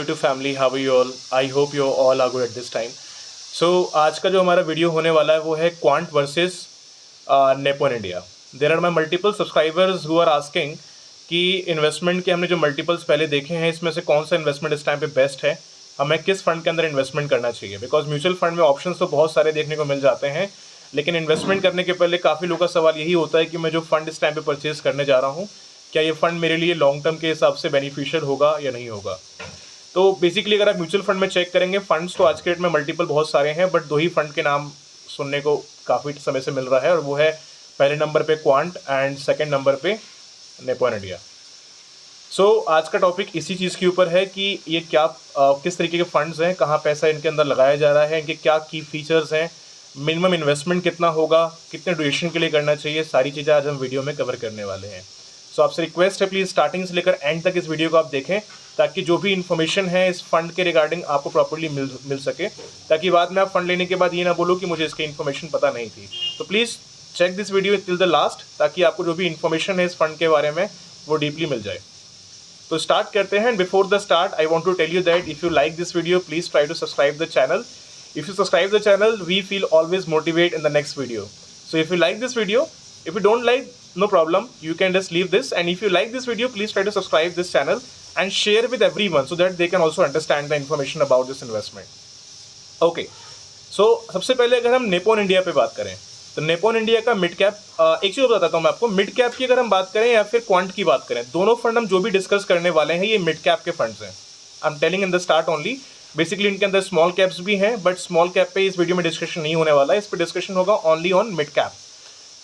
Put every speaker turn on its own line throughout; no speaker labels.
YouTube family, how are you all? I hope you all are good at this time. So आज का जो हमारा video होने वाला है वो है Quant versus Nippon India. There are my multiple subscribers who are asking कि इन्वेस्टमेंट के हमने जो मल्टीपल्स पहले देखे हैं इसमें से कौन सा इन्वेस्टमेंट इस टाइम पे बेस्ट है, हमें किस फंड के अंदर इन्वेस्टमेंट करना चाहिए. बिकॉज म्यूचुअल फंड में ऑप्शंस तो बहुत सारे देखने को मिल जाते हैं, लेकिन इन्वेस्टमेंट करने के पहले काफ़ी लोगों का सवाल यही होता है कि मैं जो फंड इस टाइम पे परचेज करने जा रहा हूँ क्या ये फंड मेरे लिए लॉन्ग टर्म के हिसाब से बेनिफिशियल होगा या नहीं होगा. तो बेसिकली अगर आप म्यूचुअल फंड में चेक करेंगे फंड्स तो आज के डेट में मल्टीपल बहुत सारे हैं, बट दो ही फंड के नाम सुनने को काफ़ी समय से मिल रहा है और वो है पहले नंबर पे क्वांट एंड सेकंड नंबर पे नेपोन इंडिया. सो आज का टॉपिक इसी चीज़ के ऊपर है कि ये क्या किस तरीके के फंड्स हैं, कहाँ पैसा इनके अंदर लगाया जा रहा है, इनके क्या की फीचर्स हैं, मिनिमम इन्वेस्टमेंट कितना होगा, कितने ड्यूरेशन के लिए करना चाहिए, सारी चीज़ें आज हम वीडियो में कवर करने वाले हैं. सो आपसे रिक्वेस्ट है प्लीज़ स्टार्टिंग से लेकर एंड तक इस वीडियो को आप देखें ताकि जो भी इन्फॉर्मेशन है इस फंड के रिगार्डिंग आपको प्रॉपर्ली मिल सके, ताकि बाद में आप फंड लेने के बाद ये ना बोलो कि मुझे इसकी इन्फॉर्मेशन पता नहीं थी. तो please check this video till the last ताकि आपको जो भी इन्फॉर्मेशन है इस फंड के बारे में वो डीपली मिल जाए. तो स्टार्ट करते हैं. Before the start I want to tell you that if you like this video please try to subscribe the channel. If you subscribe the channel, we feel always motivate in the next video. So if you like this video, if you don't like, no problem, you can just leave this. And if you like this video, please try to subscribe this channel and share with everyone so that they can also understand the information about this investment. Okay. So सबसे पहले अगर हम Nippon India पे बात करें तो Nippon India का mid cap, एक चीज़ बताता हूँ मैं आपको. मिड कैप की अगर हम बात करें या फिर क्वांट की बात करें, दोनों फंड हम जो भी डिस्कस करने वाले हैं ये मिड कैप के फंड्स हैं. I am telling in the start only. Basically इनके अंदर स्मॉल कैप्स भी हैं, बट स्मॉल कैप पे इस वीडियो में डिस्कशन नहीं होने वाला है. इस पर डिस्कशन होगा ओनली ऑन मिड कैप.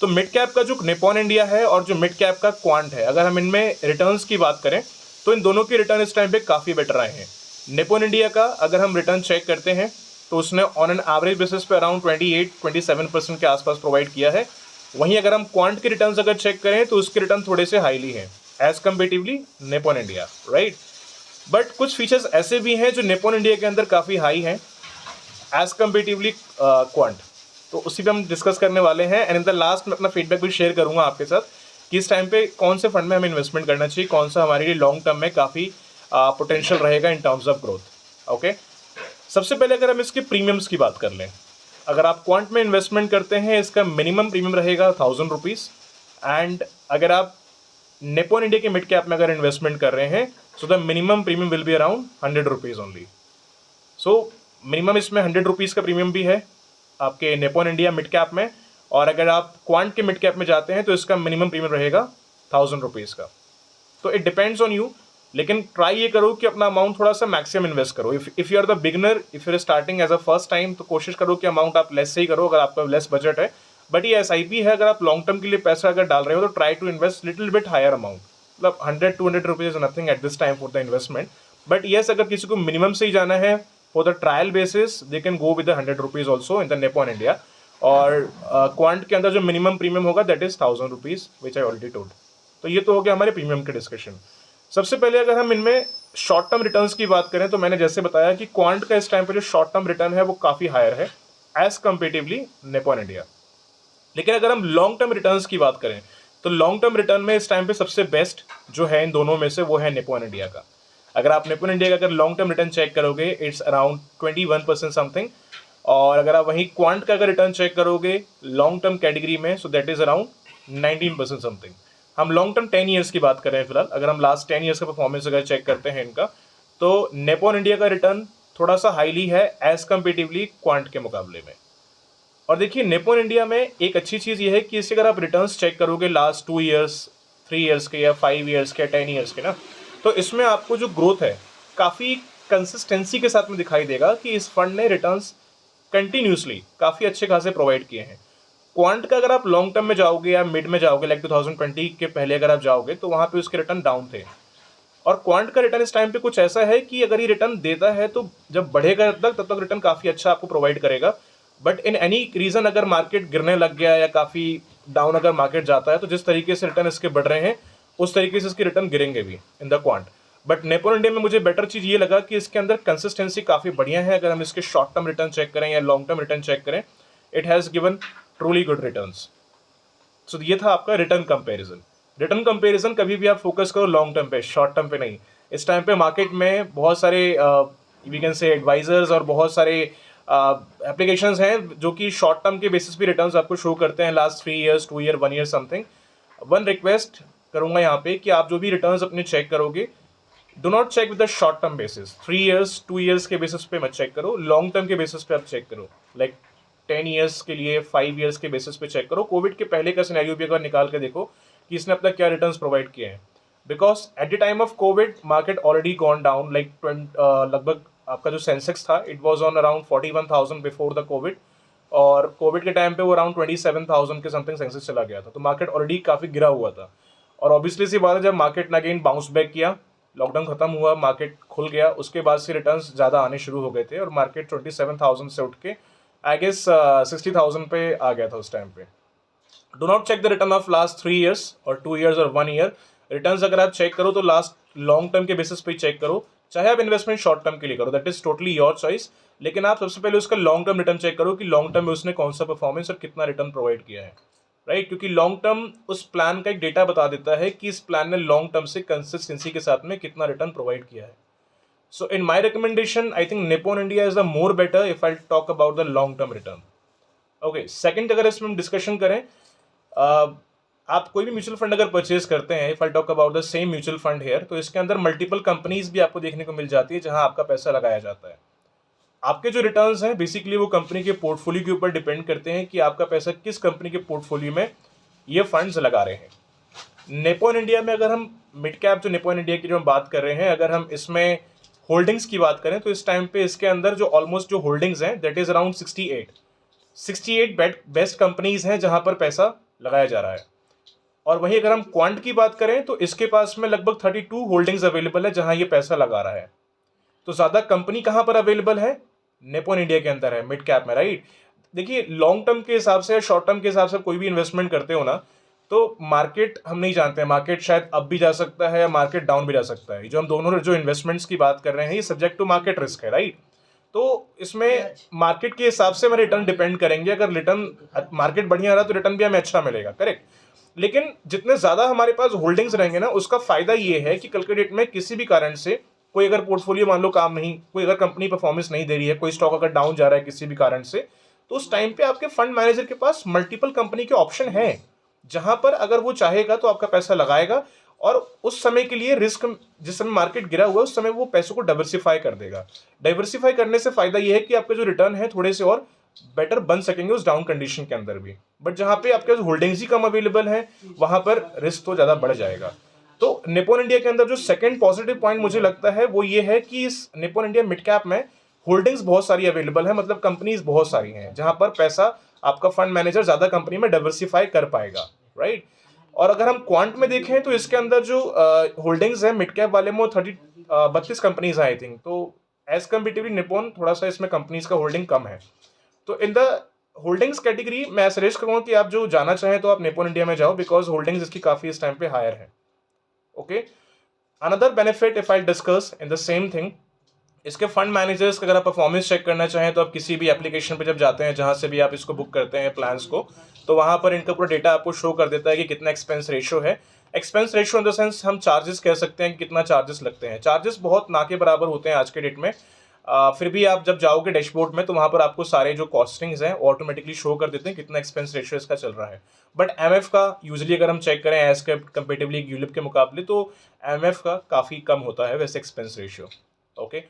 तो मिड कैप का जो नेपोन इंडिया है और जो मिड कैप का क्वांट है, अगर हम इनमें रिटर्न्स की बात करें तो इन दोनों के रिटर्न इस टाइम पे काफ़ी बेटर आए हैं. नेपोन इंडिया का अगर हम रिटर्न चेक करते हैं तो उसने ऑन एन एवरेज बेसिस पे अराउंड 28-27% के आसपास प्रोवाइड किया है. वहीं अगर हम क्वांट के रिटर्न्स अगर चेक करें तो उसके रिटर्न थोड़े से हाईली हैं as competitively Nippon India, right. But कुछ फीचर्स ऐसे भी हैं जो नेपोन इंडिया के अंदर काफ़ी हाई हैं एज कम्पेटिवली क्वांट. तो उसी पे हम डिस्कस करने वाले हैं. एंड इन द लास्ट मैं अपना फीडबैक भी शेयर करूंगा आपके साथ कि इस टाइम पे कौन से फंड में हमें इन्वेस्टमेंट करना चाहिए, कौन सा हमारे लिए लॉन्ग टर्म में काफ़ी पोटेंशियल रहेगा in terms of growth. Okay. सबसे पहले अगर हम इसके प्रीमियम्स की बात कर लें, अगर आप क्वांट में इन्वेस्टमेंट करते हैं इसका मिनिमम प्रीमियम रहेगा 1000 रुपीज़. एंड अगर आप नेपोन इंडिया के मिड कैप में अगर इन्वेस्टमेंट कर रहे हैं so the minimum premium will be around 100 rupees only. So minimum इसमें 100 रुपीज़ का प्रीमियम भी है आपके नेपोन इंडिया मिड कैप में, और अगर आप क्वांट के मिड कैप में जाते हैं तो इसका मिनिमम प्रीमियम रहेगा 1000 रुपीज़ का. तो इट डिपेंड्स ऑन यू, लेकिन ट्राई ये करो कि अपना अमाउंट थोड़ा सा मैक्सिमम इन्वेस्ट करो. If you are the beginner, if you are starting as a first time, तो कोशिश करो कि अमाउंट आप लेस से ही करो अगर आपका लेस बजट है. बट ये SIP है, अगर आप लॉन्ग टर्म के लिए पैसा अगर डाल रहे हो तो try to invest little bit higher amount. मतलब 100-200 rupees is nothing at this time for the investment. But yes, अगर किसी को मिनिमम से ही जाना है for the trial basis they can go with 100 rupees also in the Nippon India. और Quant के अंदर जो मिनिमम प्रीमियम होगा that is 1000 rupees which I already told. तो ये तो हो गया हमारे प्रीमियम के डिस्कशन. सबसे पहले अगर हम इनमें शॉर्ट टर्म रिटर्न्स की बात करें तो मैंने जैसे बताया कि क्वांट का इस टाइम पर जो शॉर्ट टर्म रिटर्न है वो काफ़ी हायर है एज कम्पेटिवली नेपोन इंडिया. लेकिन अगर हम लॉन्ग टर्म रिटर्न्स की बात करें तो लॉन्ग टर्म रिटर्न में इस टाइम पे सबसे बेस्ट जो है इन दोनों में से वो है नेपोन इंडिया का. अगर आप नेपोन इंडिया का अगर लॉन्ग टर्म रिटर्न चेक करोगे इट्स अराउंड 21% समथिंग, और अगर आप वहीं क्वांट का अगर रिटर्न चेक करोगे लॉन्ग टर्म कैटेगरी में so that is around 19% something. हम लॉन्ग टर्म 10 ईयर्स की बात करें फिलहाल, अगर हम लास्ट 10 ईयर्स का परफॉर्मेंस अगर चेक करते हैं इनका, तो नेपोन इंडिया का रिटर्न थोड़ा सा हाईली है एज कम्पेटिवली क्वांट के मुकाबले में. और देखिए नेपोन इंडिया में एक अच्छी चीज़ ये है कि इससे अगर आप रिटर्न्स चेक करोगे लास्ट 2 ईयर्स, 3 ईयर्स के या 5 ईयर्स के या 10 ईयर्स के ना, तो इसमें आपको जो ग्रोथ है काफ़ी कंसिस्टेंसी के साथ में दिखाई देगा कि इस फंड ने रिटर्न्स कंटिन्यूसली काफ़ी अच्छे खासे प्रोवाइड किए हैं. क्वांट का अगर आप लॉन्ग टर्म में जाओगे या मिड में जाओगे लाइक 2020 के पहले अगर आप जाओगे तो वहाँ पे उसके रिटर्न डाउन थे. और क्वांट का रिटर्न इस टाइम पे कुछ ऐसा है कि अगर ये रिटर्न देता है तो जब बढ़ेगा तब तक रिटर्न काफ़ी अच्छा आपको प्रोवाइड करेगा. बट इन एनी रीज़न अगर मार्केट गिरने लग गया या काफ़ी डाउन अगर मार्केट जाता है तो जिस तरीके से रिटर्न इसके बढ़ रहे हैं उस तरीके से इसके रिटर्न गिरेंगे भी in the quant. But Nippon India में मुझे बेटर चीज़ ये लगा कि इसके अंदर कंसिस्टेंसी काफ़ी बढ़िया है. अगर हम इसके शॉर्ट टर्म रिटर्न चेक करें या लॉन्ग टर्म रिटर्न चेक करें, it has given truly good returns. So ये था आपका रिटर्न कंपेरिजन. रिटर्न कंपेरिजन कभी भी आप फोकस करो लॉन्ग टर्म पे, शॉर्ट टर्म पे नहीं. इस टाइम पे मार्केट में बहुत सारे वी कैन से एडवाइजर्स और बहुत सारे एप्लीकेशंस हैं जो कि शॉर्ट टर्म के बेसिस पे रिटर्न्स आपको शो करते हैं last 3 years 2 year 1 year something. One request करूंगा यहाँ पे कि आप जो भी रिटर्न्स अपने चेक करोगे, do not check with the short term basis. 3 years 2 years के बेसिस पे मत चेक करो, लॉन्ग टर्म के बेसिस पे आप चेक करो। लाइक 10 ईयर्स के लिए 5 ईयर्स के बेसिस पे चेक करो। कोविड के पहले का सिनेरियो भी अगर निकाल के देखो कि इसने अपना क्या रिटर्न्स प्रोवाइड किए हैं, because at the time of Covid market already gone down. Like लगभग आपका जो सेंसेक्स था it was on around 41,000 before the Covid, और कोविड के टाइम पे वो अराउंड 27,000 के समथिंग सेंसेक्स चला गया था। तो मार्केट ऑलरेडी काफ़ी गिरा हुआ था, और ऑब्वियसली सी बात है जब मार्केट ने अगेन बाउंस बैक किया, लॉकडाउन खत्म हुआ, मार्केट खुल गया, उसके बाद से रिटर्न्स ज़्यादा आने शुरू हो गए थे और मार्केट 27,000 से उठ के आई गेस 60,000 पे आ गया था उस टाइम पे। Do not check the return of last 3 years और 2 ईयर्स और 1 ईयर। रिटर्न्स अगर आप चेक करो तो लास्ट लॉन्ग टर्म के बेसिस पे चेक करो, चाहे आप इन्वेस्टमेंट शॉर्ट टर्म के लिए करो, that is totally your choice. लेकिन आप सबसे पहले उसका लॉन्ग टर्म रिटर्न चेक करो कि लॉन्ग टर्म में उसने कौन सा परफॉर्मेंस और कितना रिटर्न प्रोवाइड किया है, राइट? क्योंकि लॉन्ग टर्म उस प्लान का एक डेटा बता देता है कि इस प्लान ने लॉन्ग टर्म से कंसिस्टेंसी के साथ में कितना रिटर्न प्रोवाइड किया है। So in my recommendation I think Nippon India is the more better if I talk about the long term return. Okay, second अगर इसमें हम डिस्कशन करें, आप कोई भी म्यूचुअल फंड अगर परचेज करते हैं, if I talk about the same mutual fund here, तो इसके अंदर मल्टीपल कंपनीज भी आपको देखने को मिल जाती है जहां आपका पैसा लगाया जाता है। आपके जो रिटर्न्स हैं बेसिकली वो कंपनी के पोर्टफोलियो के ऊपर डिपेंड करते हैं कि आपका पैसा किस कंपनी के पोर्टफोलियो में ये फंड्स लगा रहे हैं। निप्पॉन इंडिया में अगर हम मिड कैप जो निप्पॉन इंडिया की जो हम बात कर रहे हैं, अगर हम इसमें होल्डिंग्स की बात करें तो इस टाइम पे इसके अंदर जो ऑलमोस्ट जो होल्डिंग्स हैं that is around 68 best companies हैं जहां पर पैसा लगाया जा रहा है। और वहीं अगर हम क्वांट की बात करें तो इसके पास में लगभग 32 होल्डिंग्स अवेलेबल है जहां ये पैसा लगा रहा है। तो ज्यादा कंपनी कहां पर अवेलेबल है? निप्पॉन इंडिया के अंदर है, मिड कैप में, राइट? देखिए, लॉन्ग टर्म के हिसाब से, शॉर्ट टर्म के हिसाब से कोई भी इन्वेस्टमेंट करते हो ना, तो मार्केट हम नहीं जानते हैं, मार्केट शायद अप भी जा सकता है या मार्केट डाउन भी जा सकता है। जो हम दोनों जो इन्वेस्टमेंट्स की बात कर रहे हैं ये सब्जेक्ट टू मार्केट रिस्क है, राइट? तो इसमें मार्केट के हिसाब से हमारे रिटर्न डिपेंड करेंगे। अगर रिटर्न मार्केट बढ़िया रहा तो रिटर्न भी हमें अच्छा मिलेगा, करेक्ट? लेकिन जितने ज्यादा हमारे पास होल्डिंग्स रहेंगे ना, उसका फायदा ये है कि कल के डेट में किसी भी कारण से कोई अगर पोर्टफोलियो मान लो काम नहीं, कोई अगर कंपनी परफॉर्मेंस नहीं दे रही है, कोई स्टॉक अगर डाउन जा रहा है किसी भी कारण से, तो उस टाइम पे आपके फंड मैनेजर के पास मल्टीपल कंपनी के ऑप्शन हैं जहां पर अगर वो चाहेगा तो आपका पैसा लगाएगा, और उस समय के लिए रिस्क, जिस समय मार्केट गिरा हुआ है उस समय वो पैसों को डाइवर्सिफाई कर देगा। डाइवर्सिफाई करने से फायदा ये है कि आपके जो रिटर्न है थोड़े से और बेटर बन सकेंगे उस डाउन कंडीशन के अंदर भी। बट जहां पे आपके होल्डिंग्स ही कम अवेलेबल है वहां पर रिस्क तो ज्यादा बढ़ जाएगा। तो निप्पॉन इंडिया के अंदर जो सेकंड पॉजिटिव पॉइंट मुझे लगता है वो ये है कि इस निप्पॉन इंडिया मिड कैप में होल्डिंग्स बहुत सारी अवेलेबल है, मतलब कंपनीज बहुत सारी हैं जहां पर पैसा आपका फंड मैनेजर ज्यादा कंपनी में डाइवर्सिफाई कर पाएगा, राइट? और अगर हम क्वांट में देखें तो इसके अंदर जो होल्डिंग्स है मिड कैप वाले में 32 कंपनीज आई थिंक, तो एज कम्पेटिवली निप्पॉन थोड़ा सा इसमें कंपनीज का होल्डिंग कम है। तो इन द होल्डिंग्स कैटेगरी मैं सजेस्ट करूंगा कि आप जो जाना चाहें तो आप निप्पॉन इंडिया में जाओ, बिकॉज होल्डिंग्स इसकी काफी इस टाइम पे हायर है। Okay, another benefit if I discuss in the same thing, इसके फंड मैनेजर्स का अगर आप परफॉर्मेंस चेक करना चाहें तो आप किसी भी एप्लीकेशन पे जब जाते हैं जहां से भी आप इसको बुक करते हैं प्लान्स को, तो वहां पर इनका पूरा डेटा आपको शो कर देता है कि कितना एक्सपेंस रेशियो है। Expense ratio in the sense हम चार्जेस कह सकते हैं कि कितना चार्जेस लगते हैं। चार्जेस बहुत ना के बराबर होते हैं आज के डेट में, फिर भी आप जब जाओगे डैशबोर्ड में तो वहां पर आपको सारे जो कॉस्टिंग्स हैं ऑटोमेटिकली शो कर देते हैं कितना एक्सपेंस रेशियो इसका चल रहा है। बट एमएफ का यूजुअली अगर हम चेक करें एज कंपेटिवली यूलिप के मुकाबले, तो एमएफ का काफ़ी कम होता है वैसे expense ratio. Okay,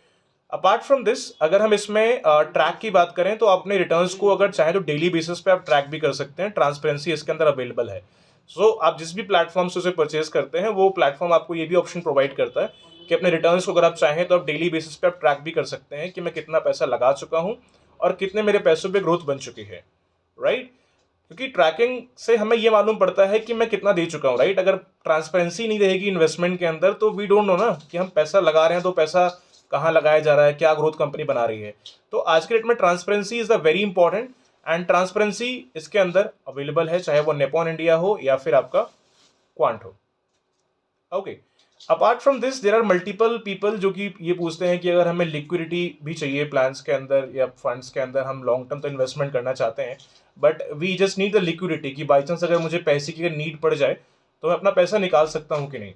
apart from this अगर हम इसमें ट्रैक की बात करें तो अपने रिटर्न्स को अगर चाहें तो डेली बेसिस पे आप ट्रैक भी कर सकते हैं, ट्रांसपेरेंसी इसके अंदर अवेलेबल है। सो आप जिस भी प्लेटफॉर्म से उसे परचेज करते हैं वो प्लेटफॉर्म आपको ये भी ऑप्शन प्रोवाइड करता है कि अपने रिटर्न्स को अगर आप चाहें तो आप डेली बेसिस पे आप ट्रैक भी कर सकते हैं कि मैं कितना पैसा लगा चुका हूँ और कितने मेरे पैसों पे ग्रोथ बन चुकी है, राइट? क्योंकि ट्रैकिंग से हमें ये मालूम पड़ता है कि मैं कितना दे चुका हूँ, राइट? अगर ट्रांसपेरेंसी नहीं रहेगी इन्वेस्टमेंट के अंदर तो वी डोंट नो ना कि हम पैसा लगा रहे हैं तो पैसा कहाँ लगाया जा रहा है, क्या ग्रोथ कंपनी बना रही है। तो आज के डेट में transparency is the very important, and transparency इसके अंदर अवेलेबल है, चाहे वो निप्पॉन इंडिया हो या फिर आपका क्वांट हो। Okay, apart from this there are multiple people जो कि ये पूछते हैं कि अगर हमें लिक्विडिटी भी चाहिए प्लान्स के अंदर या फंड्स के अंदर, हम लॉन्ग टर्म तो इन्वेस्टमेंट करना चाहते हैं but we just need the liquidity, कि बाई चांस अगर मुझे पैसे की नीड पड़ जाए तो मैं अपना पैसा निकाल सकता हूँ कि नहीं।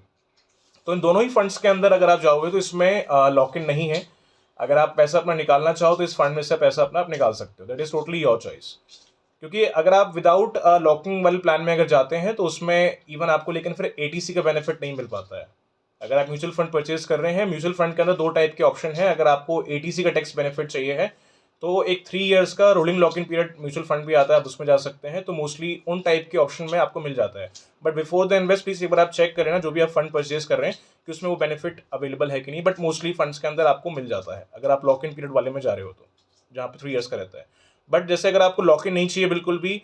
तो इन दोनों ही फंड्स के अंदर अगर आप जाओगे तो इसमें लॉक इन नहीं है। अगर आप पैसा अपना निकालना चाहो तो इस फंड में से पैसा अपना आप निकाल सकते हो, that is totally your choice. क्योंकि अगर आप विदाउट लॉकिंग वाले प्लान में अगर जाते हैं तो उसमें इवन आपको लेकिन फिर एटीसी का बेनिफिट नहीं मिल पाता है। अगर आप म्यूचुअल फंड परचेज कर रहे हैं, म्यूचुअल फंड के अंदर दो टाइप के ऑप्शन है। अगर आपको एटीसी का टैक्स बेनिफिट चाहिए है तो एक 3 इयर्स का rolling lock in period mutual fund भी आता है, आप उसमें जा सकते हैं। तो मोस्टली उन टाइप के ऑप्शन में आपको मिल जाता है। But before the invest please एक बार आप चेक करें ना, जो भी आप फंड परचेज कर रहे हैं कि उसमें वो बेनिफिट अवेलेबल है कि नहीं। बट मोस्टली फंड्स के अंदर आपको मिल जाता है अगर आप लॉक इन पीरियड वाले में जा रहे हो तो, जहाँ पे 3 इयर्स का रहता है। बट जैसे अगर आपको लॉक इन नहीं चाहिए बिल्कुल भी,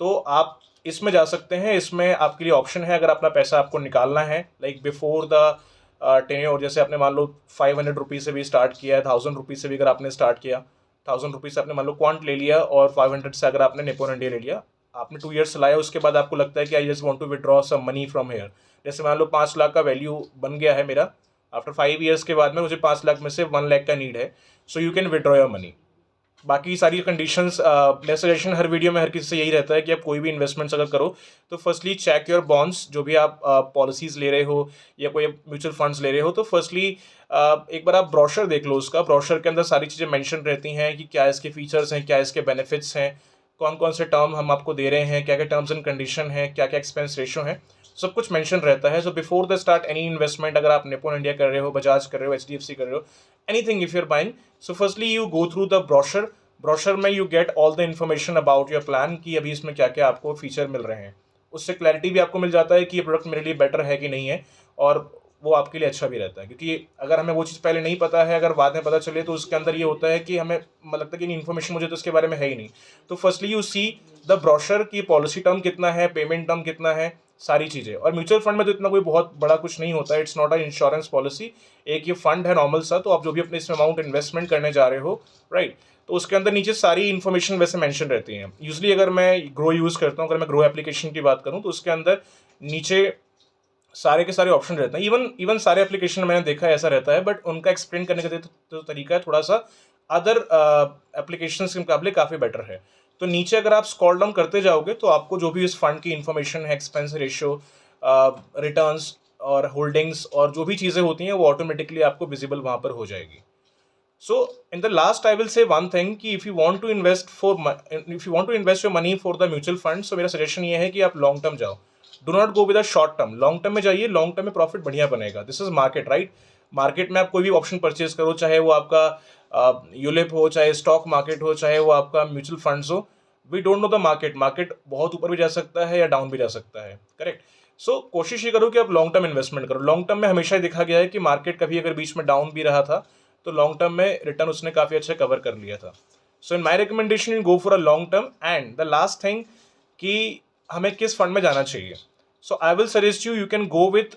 तो आप इसमें जा सकते हैं। इसमें आपके लिए ऑप्शन है, अगर अपना पैसा आपको निकालना है लाइक बिफोर द टेन्योर, जैसे आपने मान लो 500 रुपीज़ से भी स्टार्ट किया है, 1000 रुपीज़ से भी अगर आपने स्टार्ट किया, 1000 रुपीज़ से आपने मान लो क्वांट ले लिया और 500 से अगर आपने निप्पॉन इंडिया ले लिया, आपने 2 इयर्स चलाया, उसके बाद आपको लगता है कि I just want to withdraw some money from here. जैसे मान लो 5 लाख का वैल्यू बन गया है मेरा, आफ्टर 5 इयर्स के बाद में मुझे 5 लाख में से 1 लाख का नीड है, so you can withdraw your money. बाकी सारी कंडीशंस, मेरा सजेशन हर वीडियो में हर किसी से यही रहता है कि आप कोई भी इन्वेस्टमेंट्स अगर करो तो फर्स्टली चेक योर बॉन्ड्स, जो भी आप पॉलिसीज़ ले रहे हो या कोई म्यूचुअल फंड्स ले रहे हो, तो फर्स्टली एक बार आप ब्रोशर देख लो उसका। ब्रोशर के अंदर सारी चीज़ें मेंशन रहती हैं कि क्या इसके फीचर्स हैं, क्या इसके बेनिफिट्स हैं, कौन कौन से टर्म हम आपको दे रहे हैं, क्या क्या टर्म्स एंड कंडीशन है, क्या क्या एक्सपेंस रेशो है, सब कुछ मेंशन रहता है। So before the start any investment, अगर आप निप्पॉन इंडिया कर रहे हो, बजाज कर रहे हो, HDFC कर रहे हो, anything if you are buying, so firstly you go through the brochure. Brochure में you get all the information about your plan कि अभी इसमें क्या क्या आपको फीचर मिल रहे हैं। उससे क्लैरिटी भी आपको मिल जाता है कि ये प्रोडक्ट मेरे लिए बेटर है कि नहीं है, और वो आपके लिए अच्छा भी रहता है। क्योंकि अगर हमें वो चीज़ पहले नहीं पता है, अगर बाद में पता चले, तो उसके अंदर ये होता है कि हमें लगता है कि इन्फॉर्मेशन मुझे तो उसके बारे में है ही नहीं। तो firstly you see the brochure की पॉलिसी टर्म कितना है, पेमेंट टर्म कितना है, सारी चीज़ें। और म्यूचुअल फंड में तो इतना कोई बहुत बड़ा कुछ नहीं होता है, it's not a insurance policy. एक ये फंड है नॉर्मल सा, तो आप जो भी अपने इसमें अमाउंट इन्वेस्टमेंट करने जा रहे हो, राइट, तो उसके अंदर नीचे सारी इन्फॉर्मेशन वैसे मेंशन रहती हैं। यूजली अगर मैं ग्रो यूज़ करता हूँ, अगर मैं ग्रो एप्लीकेशन की बात करूँ, तो उसके अंदर नीचे सारे के सारे ऑप्शन रहते हैं। इवन सारे एप्लीकेशन में मैंने देखा है ऐसा रहता है, बट उनका एक्सप्लेन करने का जो तरीका है थोड़ा सा अदर एप्लीकेशन के मुकाबले काफ़ी बेटर है। तो नीचे अगर आप स्क्रॉल डाउन करते जाओगे तो आपको जो भी इस फंड की इन्फॉर्मेशन है, एक्सपेंस रेशियो, रिटर्न्स और होल्डिंग्स और जो भी चीज़ें होती हैं, वो ऑटोमेटिकली आपको विजिबल वहाँ पर हो जाएगी। So in the last I will say one thing कि if you want to invest your money for the mutual fund, so मेरा सजेशन ये है कि आप लॉन्ग टर्म जाओ, do not go with a short term. Long term में जाइए, long term में प्रॉफिट बढ़िया बनेगा। This is market, right. Market में आप कोई भी ऑप्शन परचेज करो, चाहे वो आपका यूलिप हो, चाहे स्टॉक मार्केट हो, चाहे वो आपका म्यूचुअल फंड्स हो, we don't know the market. Market बहुत ऊपर भी जा सकता है या डाउन भी जा सकता है, करेक्ट। सो कोशिश ये करो कि आप लॉन्ग टर्म इन्वेस्टमेंट करो। लॉन्ग टर्म में हमेशा ही देखा गया है कि मार्केट कभी अगर बीच में डाउन भी रहा था तो लॉन्ग टर्म में रिटर्न उसने काफ़ी अच्छा कवर कर लिया था। So in my recommendation you go for a long term. And the last thing कि हमें किस फंड में जाना चाहिए, so I will suggest you can go with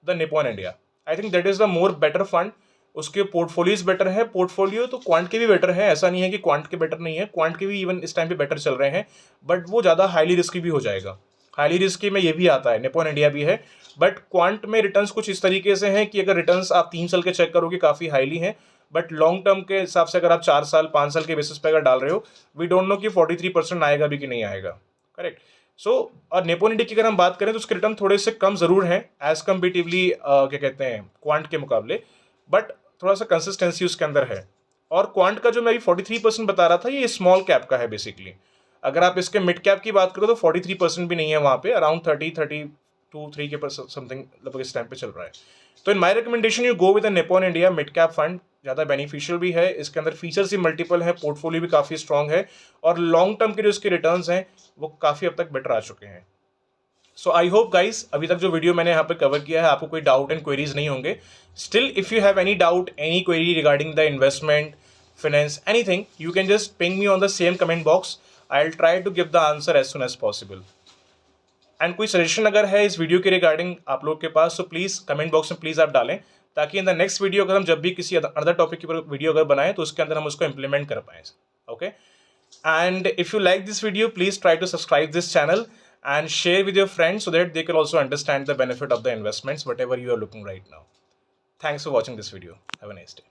the Nippon India. I think that is the more better fund. उसके portfolios better है, portfolio तो Quant के भी बेटर है, ऐसा नहीं है कि क्वांट के बेटर नहीं है, क्वांट के भी इवन इस टाइम पे बेटर चल रहे हैं, बट वो ज़्यादा हाईली रिस्की भी हो जाएगा। हाईली रिस्की में ये भी आता है, निप्पॉन इंडिया भी है, बट क्वांट में रिटर्न्स कुछ इस तरीके से हैं कि अगर रिटर्न्स आप 3 साल के चेक करोगे काफ़ी हाईली हैं, बट लॉन्ग टर्म के हिसाब से अगर आप 4 साल 5 साल के बेसिस पे अगर डाल रहे हो, वी डोंट नो कि 43% आएगा भी कि नहीं आएगा, करेक्ट। सो और निप्पॉन इंडिया की अगर हम बात करें तो उसके रिटर्न थोड़े से कम ज़रूर हैं एज कम्पेटिवली क्या कहते हैं क्वांट के मुकाबले, बट थोड़ा सा कंसिस्टेंसी उसके अंदर है। और क्वांट का जो मैं अभी 43% बता रहा था, ये स्मॉल कैप का है बेसिकली। अगर आप इसके मिड कैप की बात करो तो 43% भी नहीं है, वहाँ पे अराउंड 32-33 के समथिंग लगभग इस टाइम पे चल रहा है। तो in my recommendation you go with the Nippon India mid cap fund, ज़्यादा बेनिफिशियल भी है, इसके अंदर फीचर्स ही मल्टीपल है, पोर्टफोलियो भी काफ़ी स्ट्रॉन्ग है, और लॉन्ग टर्म के जो इसके रिटर्न्स हैं वो काफ़ी अब तक बेटर आ चुके हैं। सो आई होप गाइज अभी तक जो वीडियो मैंने यहाँ पे कवर किया है आपको कोई डाउट एंड क्वेरीज नहीं होंगे। Still if you have any doubt, any query regarding the investment, finance, anything, you can just ping me on the same comment box. I'll try to give the answer as soon as possible. And कोई suggestion अगर है इस video के regarding आप लोग के पास, तो please comment box में प्लीज़ आप डालें, ताकि इन द नेक्स्ट वीडियो अगर हम जब भी किसी अदर टॉपिक के ऊपर वीडियो अगर बनाएं तो उसके अंदर हम उसको इम्प्लीमेंट कर पाएँ। Okay, and if you like this video please try to subscribe this channel and share with your friends so that they can also understand the benefit of the investments whatever you are looking right now. Thanks for watching this video. Have a nice day.